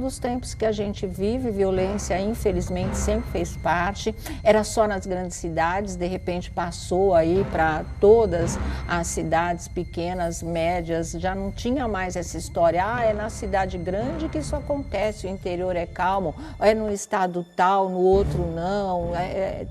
dos tempos que a gente vive, violência infelizmente sempre fez parte, era só nas grandes cidades, de repente passou aí para todas as cidades pequenas, médias, já não tinha mais essa história, é na cidade grande que isso acontece, o interior é calmo, é no estado tal, no outro não,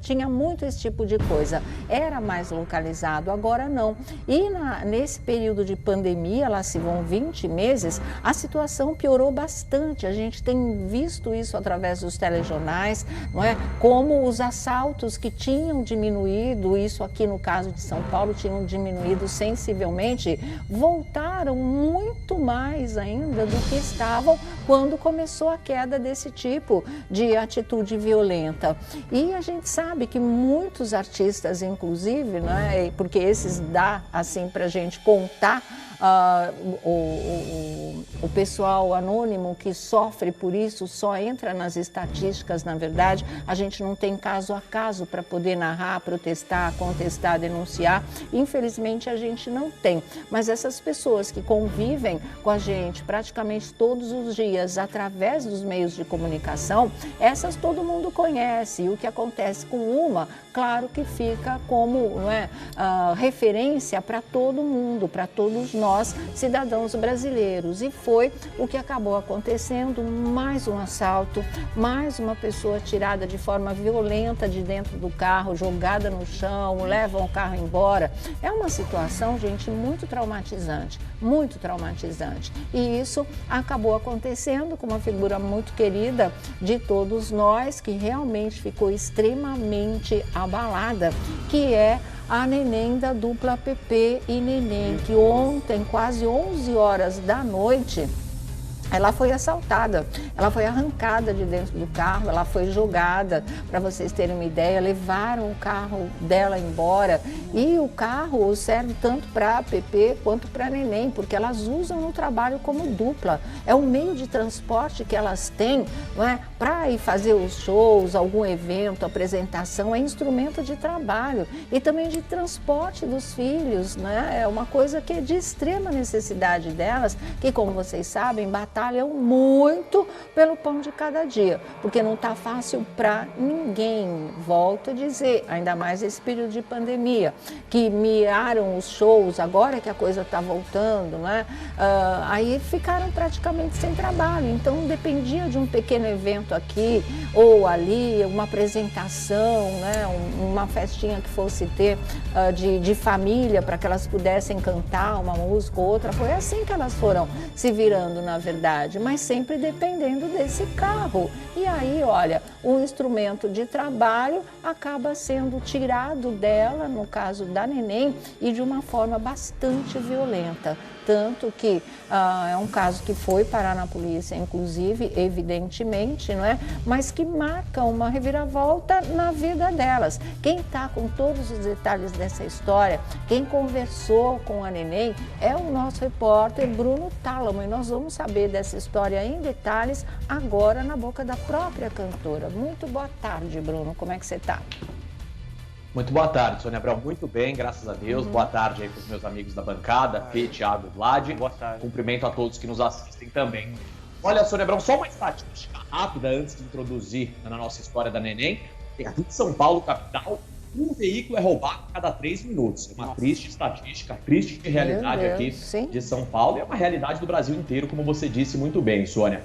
tinha muito esse tipo de coisa, era mais localizado, agora não. E nesse período de pandemia, lá se vão 20 meses, a situação piorou bastante, a gente tem visto isso através dos telejornais, não é? Como os assaltos que tinham diminuído, isso aqui no caso de São Paulo, tinham diminuído sensivelmente, voltaram muito mais ainda do que estavam quando começou a queda desse tipo de atitude violenta. E a gente sabe que muitos artistas, inclusive, né, porque esses dá assim para a gente contar, o pessoal anônimo que sofre por isso só entra nas estatísticas, na verdade, a gente não tem caso a caso para poder narrar, protestar, contestar, denunciar, infelizmente a gente não tem, mas essas pessoas que convivem com a gente praticamente todos os dias através dos meios de comunicação, essas todo mundo conhece, e o que acontece com uma, claro que fica como referência para todo mundo, para todos nós, cidadãos brasileiros. E foi o que acabou acontecendo, mais um assalto, mais uma pessoa tirada de forma violenta de dentro do carro, jogada no chão, levam o carro embora. É uma situação, gente, muito traumatizante, muito traumatizante. E isso acabou acontecendo com uma figura muito querida de todos nós, que realmente ficou extremamente abalada, que é a Neném da dupla Pepe e Neném, que ontem, quase 11 horas da noite, ela foi assaltada, ela foi arrancada de dentro do carro, ela foi jogada, para vocês terem uma ideia, levaram o carro dela embora e o carro serve tanto para a Pepe quanto para a Neném, porque elas usam no trabalho como dupla, é um meio de transporte que elas têm, não é? Para ir fazer os shows, algum evento, apresentação, é instrumento de trabalho e também de transporte dos filhos, né? É uma coisa que é de extrema necessidade delas, que como vocês sabem, batalham muito pelo pão de cada dia, porque não está fácil para ninguém, volto a dizer, ainda mais esse período de pandemia, que miaram os shows, agora que a coisa está voltando, né? Aí ficaram praticamente sem trabalho, então dependia de um pequeno evento aqui ou ali, uma apresentação, né? Uma festinha que fosse ter de família, para que elas pudessem cantar uma música ou outra, foi assim que elas foram se virando, na verdade, mas sempre dependendo desse carro. E aí, olha, o instrumento de trabalho acaba sendo tirado dela, no caso da Neném, e de uma forma bastante violenta. Tanto que é um caso que foi parar na polícia, inclusive, evidentemente, não é? Mas que marca uma reviravolta na vida delas. Quem está com todos os detalhes dessa história, quem conversou com a Neném, é o nosso repórter Bruno Tálamo. E nós vamos saber dessa história em detalhes agora na boca da própria cantora. Muito boa tarde, Bruno. Como é que você está? Muito boa tarde, Sônia Abrão. Muito bem, graças a Deus. Boa tarde aí para os meus amigos da bancada, Fê, Thiago, Vlad. Boa tarde. Cumprimento a todos que nos assistem também. Olha, Sônia Abrão, só uma estatística rápida antes de introduzir na nossa história da Neném. Aqui em São Paulo, capital, um veículo é roubado a cada 3 minutos. É uma triste estatística, triste realidade aqui de São Paulo. E é uma realidade do Brasil inteiro, como você disse muito bem, Sônia.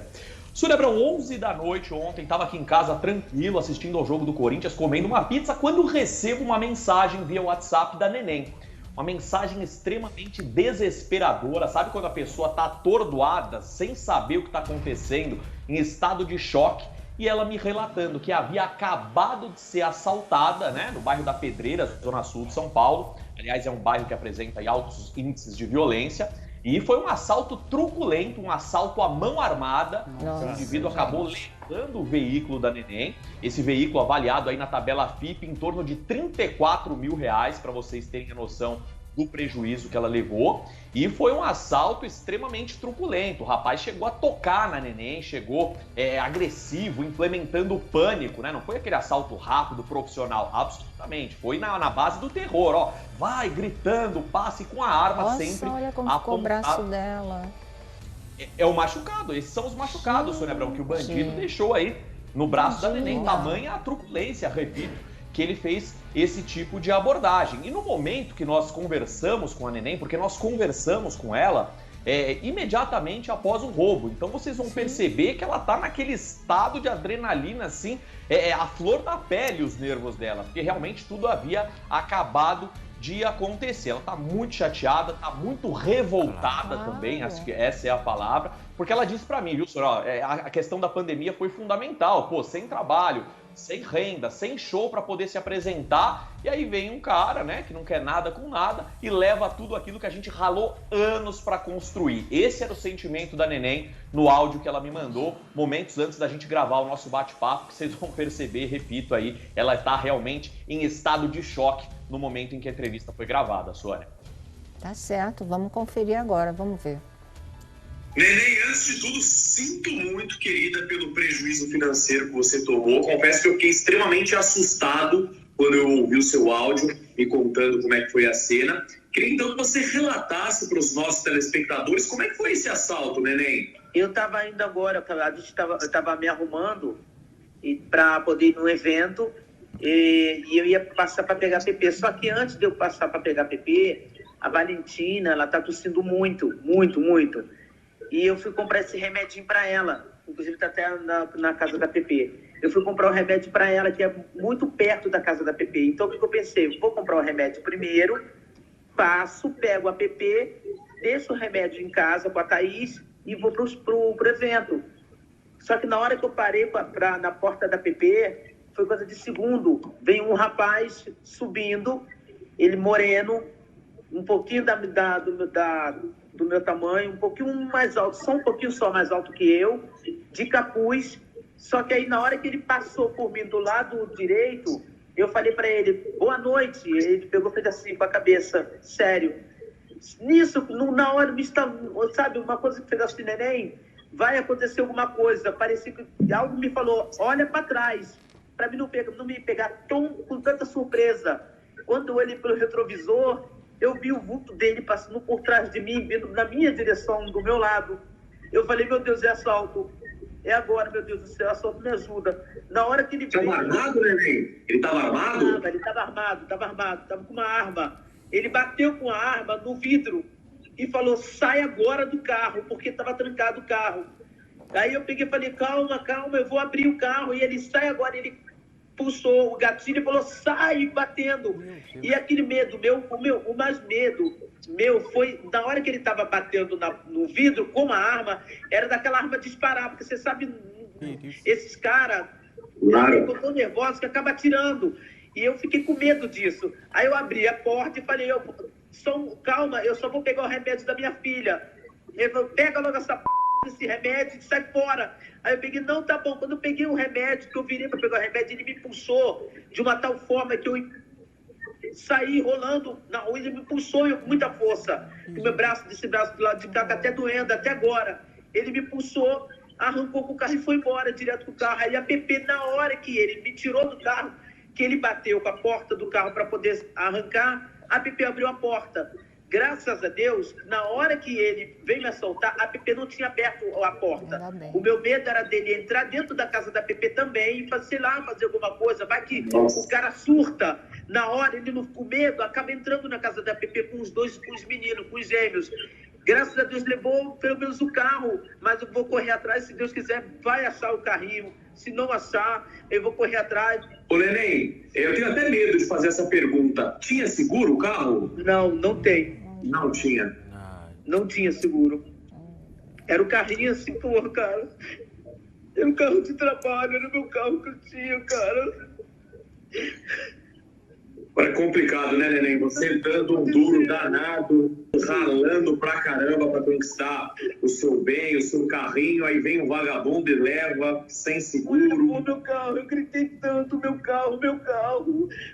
Sônia Abrão, 11 da noite ontem, estava aqui em casa tranquilo, assistindo ao jogo do Corinthians, comendo uma pizza, quando recebo uma mensagem via WhatsApp da Neném. Uma mensagem extremamente desesperadora, sabe quando a pessoa está atordoada, sem saber o que está acontecendo, em estado de choque, e ela me relatando que havia acabado de ser assaltada, né, no bairro da Pedreira, zona sul de São Paulo. Aliás, é um bairro que apresenta altos índices de violência. E foi um assalto truculento, um assalto à mão armada. O indivíduo acabou levando o veículo da Neném. Esse veículo avaliado aí na tabela FIPE em torno de R$34 mil, para vocês terem a noção do prejuízo que ela levou. E foi um assalto extremamente truculento. O rapaz chegou a tocar na Neném, chegou agressivo, implementando o pânico, né? Não foi aquele assalto rápido, profissional, absolutamente. Foi na base do terror, ó. Vai gritando, passe com a arma. Nossa, sempre olha como ficou o braço dela. É o machucado, esses são os machucados, Sônia Abrão, que o bandido deixou aí no braço da neném. Tamanha a truculência, repito, que ele fez esse tipo de abordagem. E no momento que nós conversamos com a neném, porque nós conversamos com ela imediatamente após o roubo. Então vocês vão perceber que ela tá naquele estado de adrenalina, assim, a flor da pele os nervos dela, porque realmente tudo havia acabado de acontecer. Ela tá muito chateada, tá muito revoltada também, acho que essa é a palavra, porque ela disse pra mim, viu, senhor, a questão da pandemia foi fundamental, pô, sem trabalho, sem renda, sem show para poder se apresentar, e aí vem um cara, né, que não quer nada com nada e leva tudo aquilo que a gente ralou anos para construir. Esse era o sentimento da neném no áudio que ela me mandou momentos antes da gente gravar o nosso bate-papo, que vocês vão perceber, repito aí, ela está realmente em estado de choque no momento em que a entrevista foi gravada, Sônia. Tá certo, vamos conferir agora, vamos ver. Neném, antes de tudo, sinto muito, querida, pelo prejuízo financeiro que você tomou. Confesso que eu fiquei extremamente assustado quando eu ouvi o seu áudio me contando como é que foi a cena. Queria então que você relatasse para os nossos telespectadores como é que foi esse assalto, Neném. Eu estava indo agora, eu estava me arrumando para poder ir num evento e eu ia passar para pegar PP. Só que antes de eu passar para pegar PP, a Valentina, ela está tossindo muito, muito, muito. E eu fui comprar esse remedinho para ela, inclusive está até na casa da PP. Eu fui comprar um remédio para ela, que é muito perto da casa da PP. Então, o que eu pensei? Vou comprar o remédio primeiro, passo, pego a PP, deixo o remédio em casa com a Thaís e vou pro evento. Só que na hora que eu parei na porta da PP, foi coisa de segundo. Veio um rapaz subindo, ele moreno, um pouquinho do meu tamanho, um pouquinho mais alto, só um pouquinho só mais alto que eu, de capuz. Só que aí na hora que ele passou por mim do lado direito, eu falei para ele, boa noite. Ele pegou e fez assim com a cabeça, sério. Nisso, na hora, sabe, uma coisa que fez assim, neném, vai acontecer alguma coisa. Parecia que algo me falou, olha para trás, para mim não me pegar com tanta surpresa. Quando eu olhei pelo retrovisor, eu vi o vulto dele passando por trás de mim, vindo na minha direção, do meu lado. Eu falei, meu Deus, é assalto. É agora, meu Deus do céu, assalto, me ajuda. Na hora que ele veio... Estava armado, neném? Ele estava armado? Ele estava armado, estava com uma arma. Ele bateu com a arma no vidro e falou, sai agora do carro, porque estava trancado o carro. Aí eu peguei e falei, calma, eu vou abrir o carro. E ele, sai agora, ele pulsou o gatilho e falou, sai, batendo. E aquele medo o mais medo meu foi, na hora que ele estava batendo no vidro com a arma, era daquela arma disparar, porque você sabe, esses caras ficam tão nervosos que acabam atirando. E eu fiquei com medo disso. Aí eu abri a porta e falei, calma, eu só vou pegar o remédio da minha filha. Ele falou, pega logo esse remédio e sai fora. Aí eu peguei, não, tá bom. Quando eu peguei o remédio, que eu virei para pegar o remédio, ele me puxou de uma tal forma que eu saí rolando na rua, ele me puxou com muita força. O meu braço, desse braço do lado de cá, tá até doendo, até agora. Ele me puxou, arrancou com o carro e foi embora, direto com o carro. Aí a PP, na hora que ele me tirou do carro, que ele bateu com a porta do carro para poder arrancar, a PP abriu a porta. Graças a Deus, na hora que ele veio me assaltar, a PP não tinha aberto a porta. O meu medo era dele entrar dentro da casa da PP também e fazer alguma coisa. Vai que o cara surta. Na hora, ele não com medo, acaba entrando na casa da PP com os meninos, com os gêmeos. Graças a Deus, levou pelo menos o carro, mas eu vou correr atrás, se Deus quiser, vai achar o carrinho. Se não achar, eu vou correr atrás. Ô, neném, eu tenho até medo de fazer essa pergunta. Tinha seguro o carro? Não tem. Não tinha? Não tinha seguro. Era o carrinho assim, porra, cara. Era um carro de trabalho, era o meu carro que eu tinha, cara. É complicado, né, neném? Você dando um duro danado, ralando pra caramba pra conquistar o seu bem, o seu carrinho, aí vem um vagabundo e leva sem seguro. Levou meu carro, eu gritei tanto, meu carro.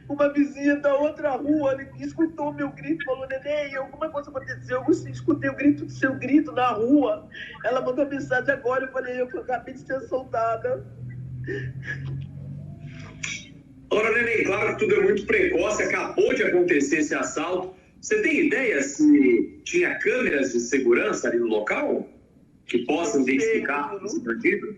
Uma vizinha da outra rua, ela escutou meu grito, falou, neném, alguma coisa aconteceu, eu escutei o seu grito na rua. Ela mandou mensagem agora, eu falei, eu acabei de ser assaltada. Ora, neném, claro que tudo é muito precoce, acabou de acontecer esse assalto. Você tem ideia se tinha câmeras de segurança ali no local? que possam identificar esse bandido?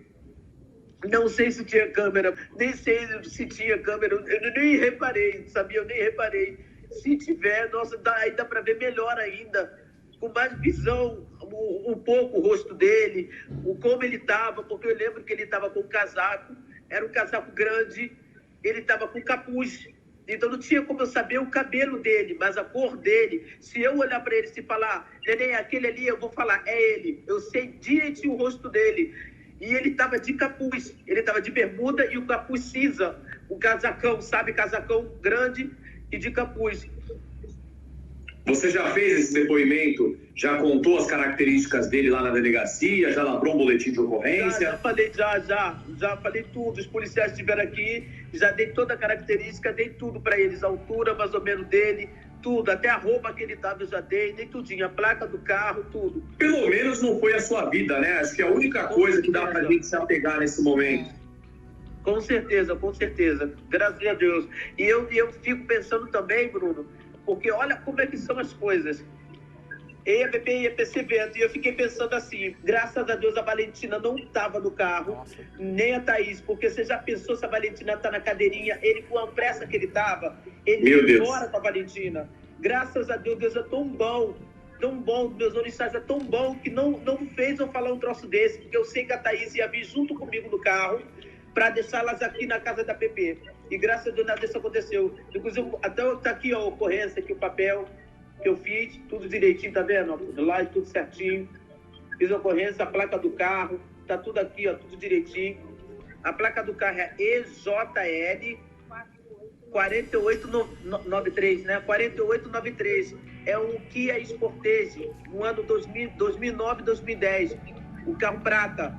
Não sei se tinha câmera, nem sei se tinha câmera, eu nem reparei, sabia? Eu nem reparei. Se tiver, nossa, aí dá para ver melhor ainda, com mais visão, um pouco o rosto dele, como ele estava, porque eu lembro que ele estava com um casaco, era um casaco grande, ele estava com capuz, então não tinha como eu saber o cabelo dele, mas a cor dele. Se eu olhar para ele e falar, neném, aquele ali, eu vou falar, é ele, eu sei direitinho o rosto dele. E ele estava de capuz, ele estava de bermuda e o capuz cinza, o casacão, sabe, casacão grande e de capuz. Você já fez esse depoimento? Já contou as características dele lá na delegacia? Já lavrou um boletim de ocorrência? Já falei, já falei tudo. Os policiais estiveram aqui, já dei toda a característica, dei tudo para eles, a altura mais ou menos dele, tudo, até a roupa que ele estava eu já dei tudinho, a placa do carro, tudo. Pelo menos não foi a sua vida, né? Acho que é a única coisa que dá pra gente se apegar nesse momento. Com certeza, com certeza. Graças a Deus. E eu fico pensando também, Bruno, porque olha como é que são as coisas. EABP e percebendo, e eu fiquei pensando assim, graças a Deus a Valentina não estava no carro, nem a Thaís, porque você já pensou se a Valentina está na cadeirinha, ele com a pressa que ele estava, ele ia fora com a Valentina. Graças a Deus, Deus é tão bom, meus orixás é tão bom que não fez eu falar um troço desse, porque eu sei que a Thaís ia vir junto comigo no carro para deixá-las aqui na casa da PP. E graças a Deus nada disso aconteceu. Inclusive, até tá aqui ó, a ocorrência, aqui o papel que eu fiz, tudo direitinho, tá vendo? Lá tudo certinho. Fiz a ocorrência, a placa do carro, tá tudo aqui, ó, tudo direitinho. A placa do carro é EJL 4893, né? 4893. É um Kia Sportage, no ano 2009, 2010. O carro prata.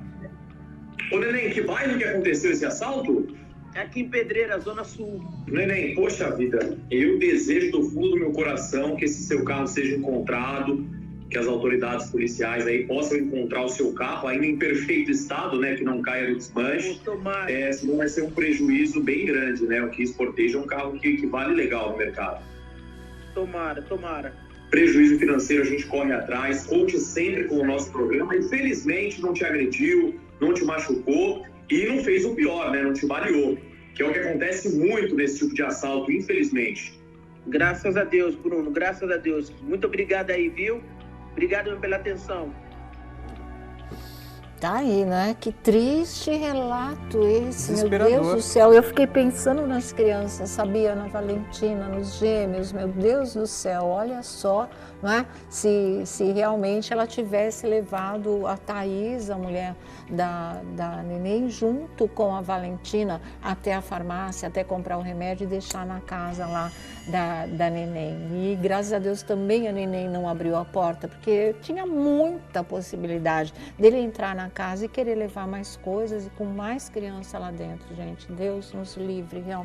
Ô, Neném, que bairro que aconteceu esse assalto? Aqui em Pedreira, Zona Sul. Neném, poxa vida, eu desejo do fundo do meu coração que esse seu carro seja encontrado, que as autoridades policiais aí possam encontrar o seu carro ainda em perfeito estado, né, que não caia no desmanche. Senão vai ser um prejuízo bem grande, né? O Kia Sportage é um carro que vale legal no mercado. Tomara. Prejuízo financeiro a gente corre atrás, conte sempre com o nosso programa. Infelizmente não te agrediu, não te machucou e não fez o pior, né? Não te baleou, que é o que acontece muito nesse tipo de assalto, infelizmente. Graças a Deus, Bruno, graças a Deus. Muito obrigado aí, viu? Obrigado pela atenção. Tá aí, né? Que triste relato esse, meu Deus do céu. Eu fiquei pensando nas crianças, sabia? Na Valentina, nos gêmeos, meu Deus do céu, olha só, não é? Se realmente ela tivesse levado a Thaís, a mulher da Neném, junto com a Valentina até a farmácia, até comprar o remédio e deixar na casa lá da Neném. E graças a Deus também a Neném não abriu a porta, porque tinha muita possibilidade dele entrar na casa e querer levar mais coisas e com mais criança lá dentro, gente. Deus nos livre, realmente.